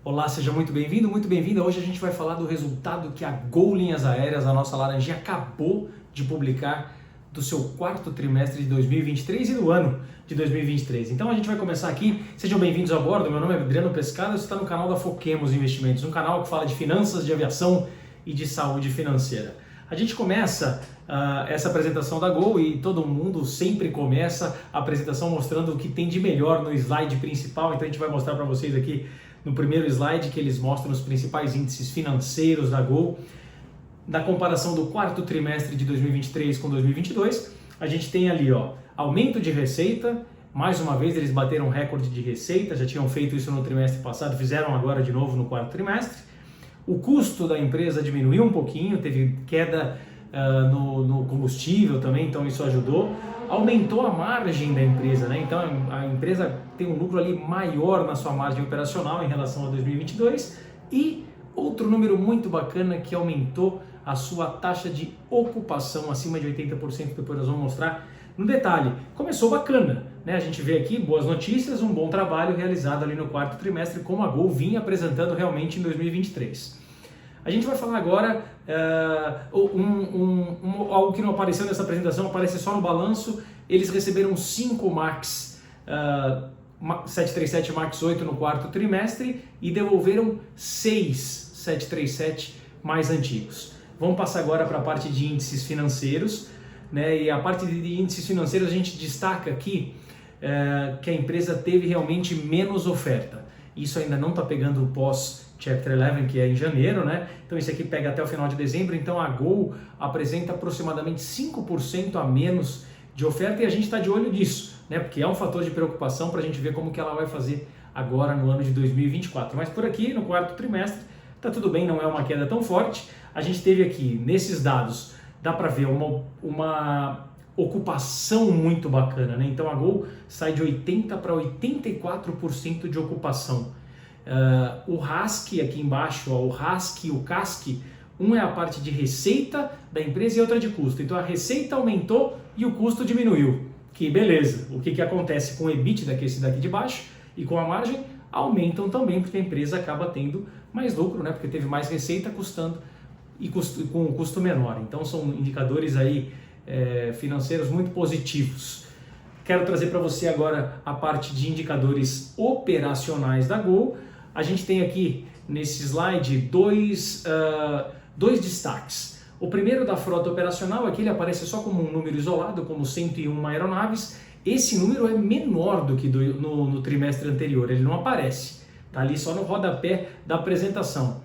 Olá, seja muito bem-vindo, muito bem-vinda. Hoje a gente vai falar do resultado que a Gol Linhas Aéreas, a nossa laranjinha, acabou de publicar do seu quarto trimestre de 2023 e do ano de 2023. Então a gente vai começar aqui. Sejam bem-vindos a bordo. Meu nome é Adriano Pescada, você está no canal da Foquemos Investimentos, um canal que fala de finanças, de aviação e de saúde financeira. A gente começa essa apresentação da Gol e todo mundo sempre começa a apresentação mostrando o que tem de melhor no slide principal. Então a gente vai mostrar para vocês aqui no primeiro slide que eles mostram os principais índices financeiros da Gol. Na comparação do quarto trimestre de 2023 com 2022, a gente tem ali aumento de receita. Mais uma vez eles bateram recorde de receita, já tinham feito isso no trimestre passado, fizeram agora de novo no quarto trimestre. O custo da empresa diminuiu um pouquinho, teve queda no combustível também, então isso ajudou. Aumentou a margem da empresa, né? Então a empresa tem um lucro ali maior na sua margem operacional em relação a 2022. E outro número muito bacana que aumentou a sua taxa de ocupação acima de 80%, depois nós vamos mostrar no detalhe. Começou bacana, né? A gente vê aqui boas notícias, um bom trabalho realizado ali no quarto trimestre, como a Gol vinha apresentando realmente em 2023. A gente vai falar agora algo que não apareceu nessa apresentação, aparece só no balanço. Eles receberam 5 MAX 737 MAX 8 no quarto trimestre e devolveram 6 737 mais antigos. Vamos passar agora para a parte de índices financeiros, né? E a parte de índices financeiros a gente destaca aqui que a empresa teve realmente menos oferta. Isso ainda não está pegando o pós-Chapter 11, que é em janeiro, né? Então isso aqui pega até o final de dezembro, então a Gol apresenta aproximadamente 5% a menos de oferta e a gente está de olho nisso, né? Porque é um fator de preocupação para a gente ver como que ela vai fazer agora no ano de 2024. Mas por aqui, no quarto trimestre, está tudo bem, não é uma queda tão forte. A gente teve aqui, nesses dados, dá para ver uma ocupação muito bacana, né? Então a Gol sai de 80% para 84% de ocupação. O RASK aqui embaixo, o RASK e o CASK, um é a parte de receita da empresa e outra de custo. Então a receita aumentou e o custo diminuiu. Que beleza! O que acontece com o EBITDA, que é esse daqui de baixo, e com a margem? Aumentam também, porque a empresa acaba tendo mais lucro, né? Porque teve mais receita custando e com um custo menor. Então são indicadores aí financeiros muito positivos. Quero trazer para você agora a parte de indicadores operacionais da Gol. A gente tem aqui nesse slide dois destaques. O primeiro da frota operacional, aqui ele aparece só como um número isolado, como 101 aeronaves. Esse número é menor do que no trimestre anterior, ele não aparece. Está ali só no rodapé da apresentação.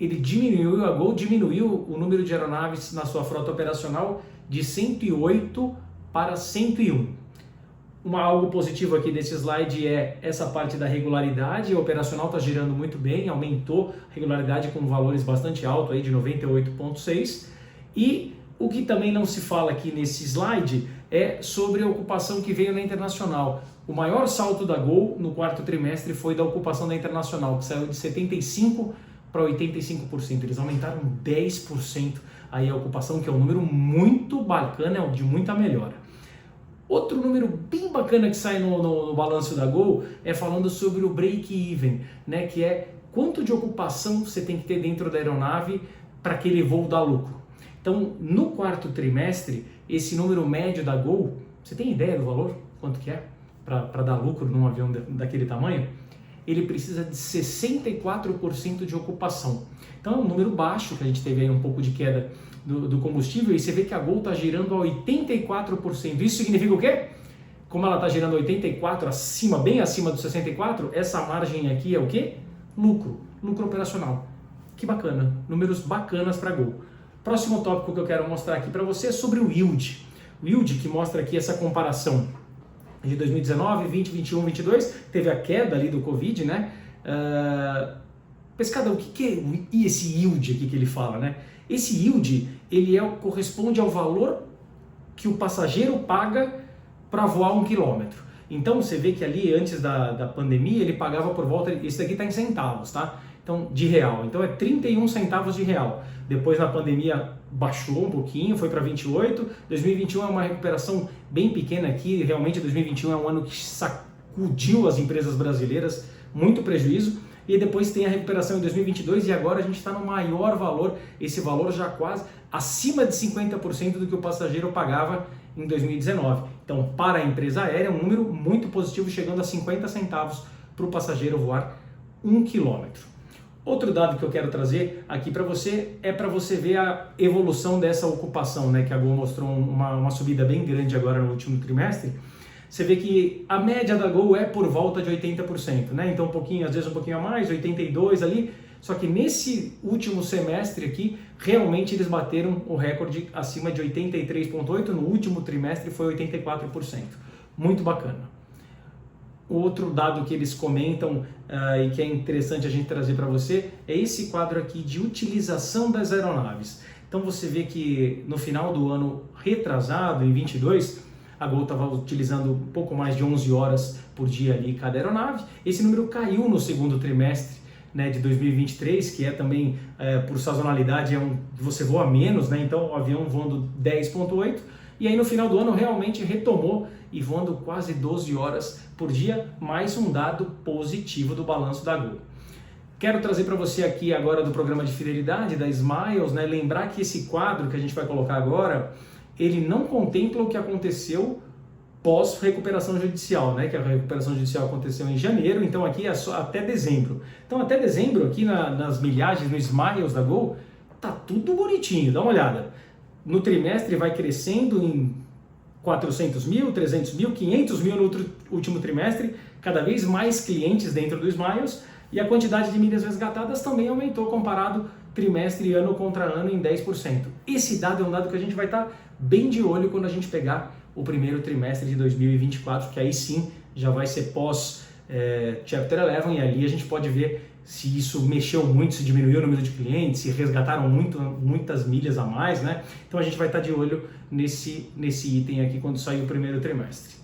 A Gol diminuiu o número de aeronaves na sua frota operacional de 108 para 101. Algo positivo aqui desse slide é essa parte da regularidade. O operacional está girando muito bem, aumentou a regularidade com valores bastante altos aí de 98,6. E o que também não se fala aqui nesse slide é sobre a ocupação que veio na internacional. O maior salto da Gol no quarto trimestre foi da ocupação da internacional, que saiu de 75% para 85%. Eles aumentaram 10% aí a ocupação, que é um número muito bacana, de muita melhora. Outro número bem bacana que sai no balanço da Gol é falando sobre o break-even, né? Que é quanto de ocupação você tem que ter dentro da aeronave para aquele voo dar lucro. Então, no quarto trimestre, esse número médio da Gol, você tem ideia do valor? Quanto que é para dar lucro num avião daquele tamanho? Ele precisa de 64% de ocupação. Então é um número baixo, que a gente teve aí um pouco de queda do combustível, e você vê que a Gol está girando a 84%. Isso significa o quê? Como ela está girando 84%, bem acima dos 64%, essa margem aqui é o quê? Lucro operacional. Que bacana, números bacanas para a Gol. Próximo tópico que eu quero mostrar aqui para você é sobre o yield. O yield que mostra aqui essa comparação de 2019, 20, 21, 22, teve a queda ali do Covid, né? Pescada, o que é esse yield aqui que ele fala, né? Esse yield, ele corresponde ao valor que o passageiro paga para voar 1 quilômetro. Então, você vê que ali, antes da pandemia, ele pagava por volta, esse daqui está em centavos, tá? Então, de real. Então, é 31 centavos de real. Depois, na pandemia, baixou um pouquinho, foi para 28. 2021 é uma recuperação bem pequena aqui. Realmente, 2021 é um ano que sacudiu as empresas brasileiras, muito prejuízo. e depois tem a recuperação em 2022 e agora a gente está no maior valor, esse valor já quase acima de 50% do que o passageiro pagava em 2019. Então, para a empresa aérea, é um número muito positivo, chegando a 50 centavos para o passageiro voar 1 quilômetro. Outro dado que eu quero trazer aqui para você é para você ver a evolução dessa ocupação, né? Que a Gol mostrou uma subida bem grande agora no último trimestre. Você vê que a média da Gol é por volta de 80%, né? Então às vezes um pouquinho a mais, 82% ali. Só que nesse último semestre aqui, realmente eles bateram o recorde acima de 83,8%. No último trimestre foi 84%. Muito bacana. Outro dado que eles comentam e que é interessante a gente trazer para você é esse quadro aqui de utilização das aeronaves. Então você vê que no final do ano retrasado, em 22, a Gol estava utilizando um pouco mais de 11 horas por dia ali cada aeronave. Esse número caiu no segundo trimestre, né, de 2023, que é também por sazonalidade, você voa menos, né, então o avião voando 10,8, e aí no final do ano realmente retomou e voando quase 12 horas por dia, mais um dado positivo do balanço da Gol. Quero trazer para você aqui agora do programa de fidelidade da Smiles, né, lembrar que esse quadro que a gente vai colocar agora, ele não contempla o que aconteceu pós-recuperação judicial, né? Que a recuperação judicial aconteceu em janeiro, então aqui é só até dezembro. Então até dezembro, aqui nas milhagens, no Smiles da Gol, tá tudo bonitinho, dá uma olhada. No trimestre vai crescendo em 400 mil, 300 mil, 500 mil no último trimestre, cada vez mais clientes dentro do Smiles, e a quantidade de milhas resgatadas também aumentou comparado trimestre ano contra ano em 10%. Esse dado é um dado que a gente vai estar bem de olho quando a gente pegar o primeiro trimestre de 2024, que aí sim já vai ser pós Chapter 11, e ali a gente pode ver se isso mexeu muito, se diminuiu o número de clientes, se resgataram muitas milhas a mais, né? Então a gente vai estar de olho nesse item aqui quando sair o primeiro trimestre.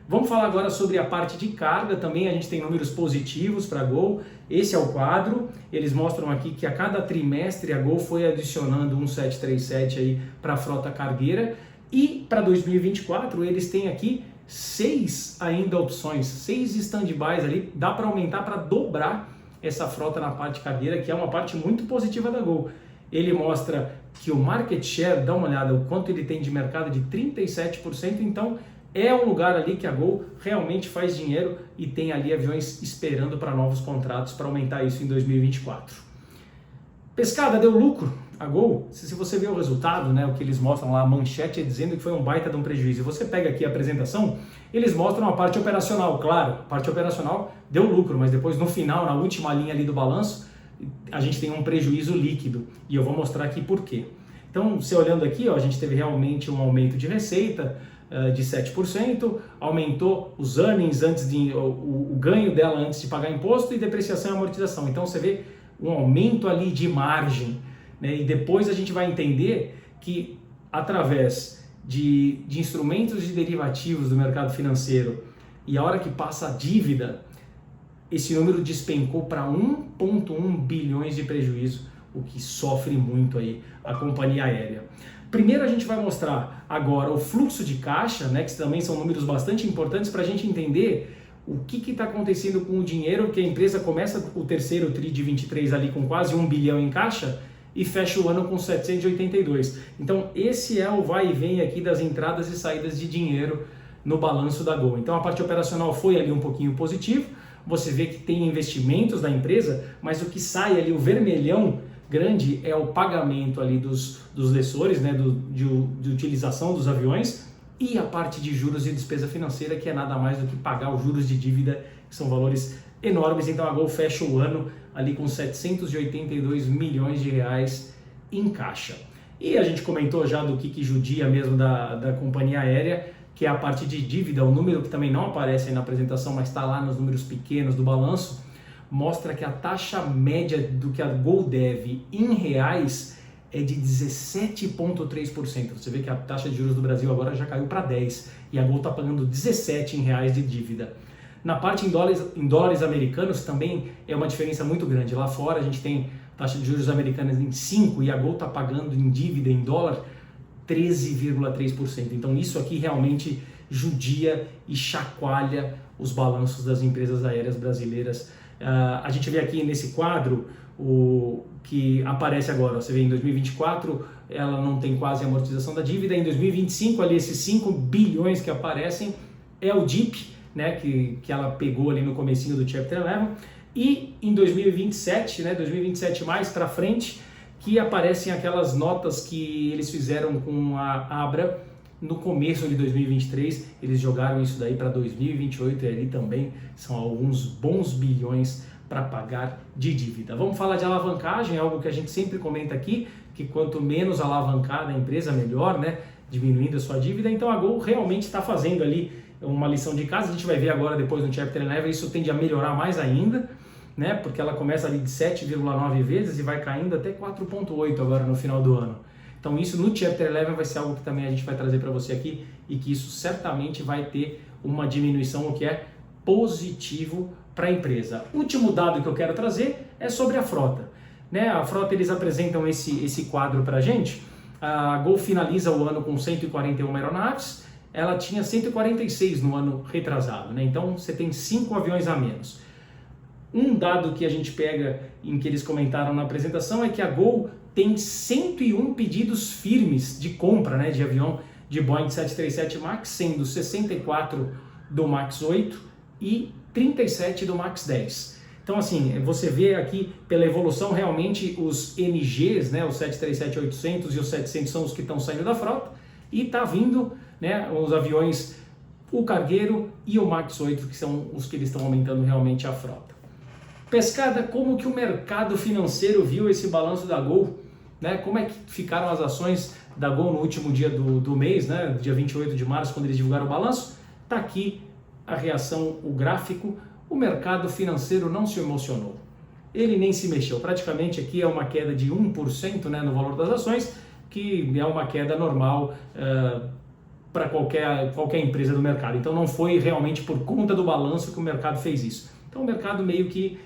Vamos falar agora sobre a parte de carga também. A gente tem números positivos para a Gol. Esse é o quadro. Eles mostram aqui que a cada trimestre a Gol foi adicionando um 737 aí para a frota cargueira. E para 2024 eles têm aqui 6 ainda opções, 6 stand-bys ali. Dá para aumentar, para dobrar essa frota na parte cargueira, que é uma parte muito positiva da Gol. Ele mostra que o market share, dá uma olhada, o quanto ele tem de mercado, de 37%, então é um lugar ali que a Gol realmente faz dinheiro e tem ali aviões esperando para novos contratos para aumentar isso em 2024. Pescada, deu lucro a Gol? Se você vê o resultado, né, o que eles mostram lá, a manchete é dizendo que foi um baita de um prejuízo. Você pega aqui a apresentação, eles mostram a parte operacional, claro, a parte operacional deu lucro, mas depois no final, na última linha ali do balanço, a gente tem um prejuízo líquido e eu vou mostrar aqui por quê. Então, você olhando aqui, ó, a gente teve realmente um aumento de receita de 7%, aumentou os earnings, o ganho dela antes de pagar imposto, e depreciação e amortização. Então você vê um aumento ali de margem, né? E depois a gente vai entender que através de instrumentos de derivativos do mercado financeiro, e a hora que passa a dívida, esse número despencou para 1,1 bilhões de prejuízo, o que sofre muito aí a companhia aérea. Primeiro a gente vai mostrar agora o fluxo de caixa, né, que também são números bastante importantes para a gente entender o que está acontecendo com o dinheiro, que a empresa começa o terceiro TRI de 23 ali com quase 1 bilhão em caixa e fecha o ano com 782. Então esse é o vai e vem aqui das entradas e saídas de dinheiro no balanço da Gol. Então a parte operacional foi ali um pouquinho positivo, você vê que tem investimentos da empresa, mas o que sai ali, o vermelhão grande, é o pagamento ali dos lessores, né, de utilização dos aviões, e a parte de juros e despesa financeira, que é nada mais do que pagar os juros de dívida, que são valores enormes. Então a Gol fecha o ano ali com 782 milhões de reais em caixa. E a gente comentou já do que judia mesmo da companhia aérea, que é a parte de dívida, o número que também não aparece aí na apresentação, mas está lá nos números pequenos do balanço, mostra que a taxa média do que a Gol deve em reais é de 17,3%. Você vê que a taxa de juros do Brasil agora já caiu para 10% e a Gol está pagando 17 em reais de dívida. Na parte em dólares americanos também é uma diferença muito grande. Lá fora a gente tem taxa de juros americanas em 5% e a Gol está pagando em dívida em dólar 13,3%. Então isso aqui realmente judia e chacoalha os balanços das empresas aéreas brasileiras A gente vê aqui nesse quadro o que aparece agora, você vê em 2024 ela não tem quase amortização da dívida, em 2025 ali esses 5 bilhões que aparecem é o DIP, né, que ela pegou ali no comecinho do Chapter 11, e em 2027, né, 2027 mais para frente, que aparecem aquelas notas que eles fizeram com a Abra no começo de 2023, eles jogaram isso daí para 2028 e ali também são alguns bons bilhões para pagar de dívida. Vamos falar de alavancagem, algo que a gente sempre comenta aqui, que quanto menos alavancada a empresa, melhor, né? Diminuindo a sua dívida. Então a Gol realmente está fazendo ali uma lição de casa, a gente vai ver agora depois no Chapter 11, isso tende a melhorar mais ainda, né? Porque ela começa ali de 7,9 vezes e vai caindo até 4,8 agora no final do ano. Então isso no Chapter 11 vai ser algo que também a gente vai trazer para você aqui e que isso certamente vai ter uma diminuição, o que é positivo para a empresa. Último dado que eu quero trazer é sobre a frota. Né? A frota, eles apresentam esse quadro para a gente. A Gol finaliza o ano com 141 aeronaves, ela tinha 146 no ano retrasado, né? Então você tem 5 aviões a menos. Um dado que a gente pega em que eles comentaram na apresentação é que a Gol tem 101 pedidos firmes de compra, né, de avião de Boeing 737 MAX, sendo 64 do MAX 8 e 37 do MAX 10. Então assim, você vê aqui pela evolução realmente os NGs, né, os 737-800 e os 700 são os que estão saindo da frota e está vindo, né, os aviões, o cargueiro e o MAX 8 que são os que eles estão aumentando realmente a frota. Pescada, como que o mercado financeiro viu esse balanço da Gol? Né? Como é que ficaram as ações da Gol no último dia do mês, né? Dia 28 de março, quando eles divulgaram o balanço? Está aqui a reação, o gráfico. O mercado financeiro não se emocionou. Ele nem se mexeu. Praticamente aqui é uma queda de 1%, né, no valor das ações, que é uma queda normal para qualquer empresa do mercado. Então não foi realmente por conta do balanço que o mercado fez isso. Então o mercado meio que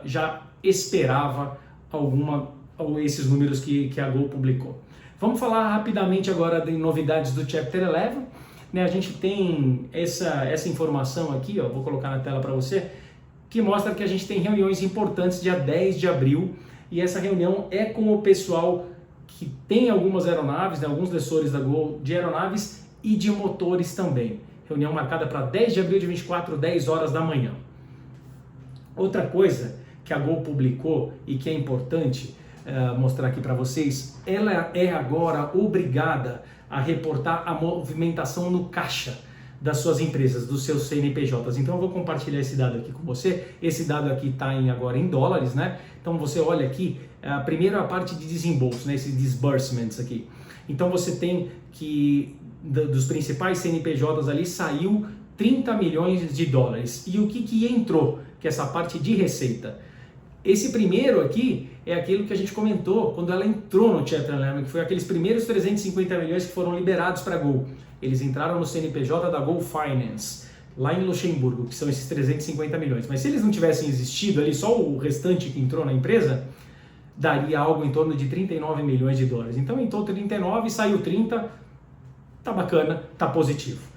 já esperava esses números que a Gol publicou. Vamos falar rapidamente agora de novidades do Chapter 11. Né, a gente tem essa informação aqui, ó, vou colocar na tela para você, que mostra que a gente tem reuniões importantes dia 10 de abril, e essa reunião é com o pessoal que tem algumas aeronaves, né, alguns lessores da Gol de aeronaves e de motores também. Reunião marcada para 10 de abril de 24, 10 horas da manhã. Outra coisa que a Gol publicou e que é importante mostrar aqui para vocês, ela é agora obrigada a reportar a movimentação no caixa das suas empresas, dos seus CNPJs. Então eu vou compartilhar esse dado aqui com você. Esse dado aqui está agora em dólares, né? Então você olha aqui, primeiro a parte de desembolso, né? Esses disbursements aqui. Então você tem que dos principais CNPJs ali saiu 30 milhões de dólares. E o que entrou? Que é essa parte de receita. Esse primeiro aqui é aquilo que a gente comentou quando ela entrou no Chapter 11, que foi aqueles primeiros 350 milhões que foram liberados para a Gol. Eles entraram no CNPJ da Gol Finance, lá em Luxemburgo, que são esses 350 milhões. Mas se eles não tivessem existido ali, só o restante que entrou na empresa, daria algo em torno de 39 milhões de dólares. Então entrou 39, saiu 30, tá bacana, tá positivo.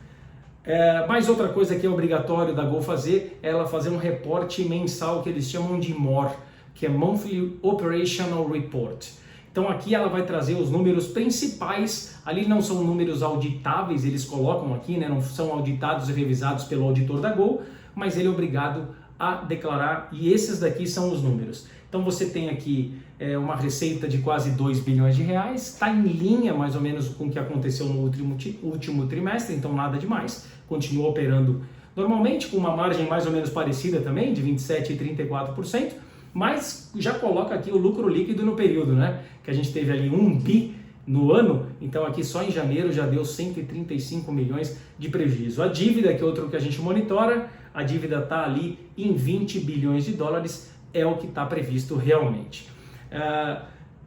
Mais outra coisa que é obrigatório da Gol fazer é ela fazer um reporte mensal que eles chamam de MOR, que é Monthly Operational Report. Então aqui ela vai trazer os números principais, ali não são números auditáveis, eles colocam aqui, né, não são auditados e revisados pelo auditor da Gol, mas ele é obrigado a declarar, e esses daqui são os números. Então você tem aqui uma receita de quase 2 bilhões de reais, está em linha mais ou menos com o que aconteceu no último trimestre, então nada demais, continua operando normalmente com uma margem mais ou menos parecida também, de 27% e 34%, mas já coloca aqui o lucro líquido no período, né? Que a gente teve ali 1 bi no ano, então aqui só em janeiro já deu 135 milhões de prejuízo. A dívida, que é outro que a gente monitora, a dívida está ali em 20 bilhões de dólares, é o que está previsto realmente.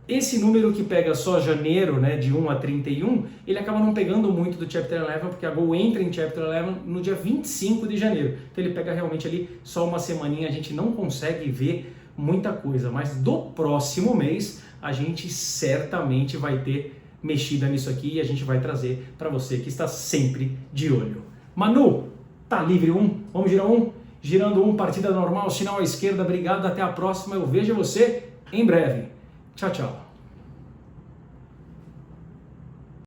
Esse número que pega só janeiro, né, de 1 a 31, ele acaba não pegando muito do Chapter 11, porque a Gol entra em Chapter 11 no dia 25 de janeiro. Então ele pega realmente ali só uma semaninha, a gente não consegue ver muita coisa, mas do próximo mês a gente certamente vai ter mexida nisso aqui e a gente vai trazer para você que está sempre de olho. Manu, tá livre um? Vamos girar um? girando 1, partida normal, sinal à esquerda. Obrigado, até a próxima. Eu vejo você em breve. Tchau, tchau.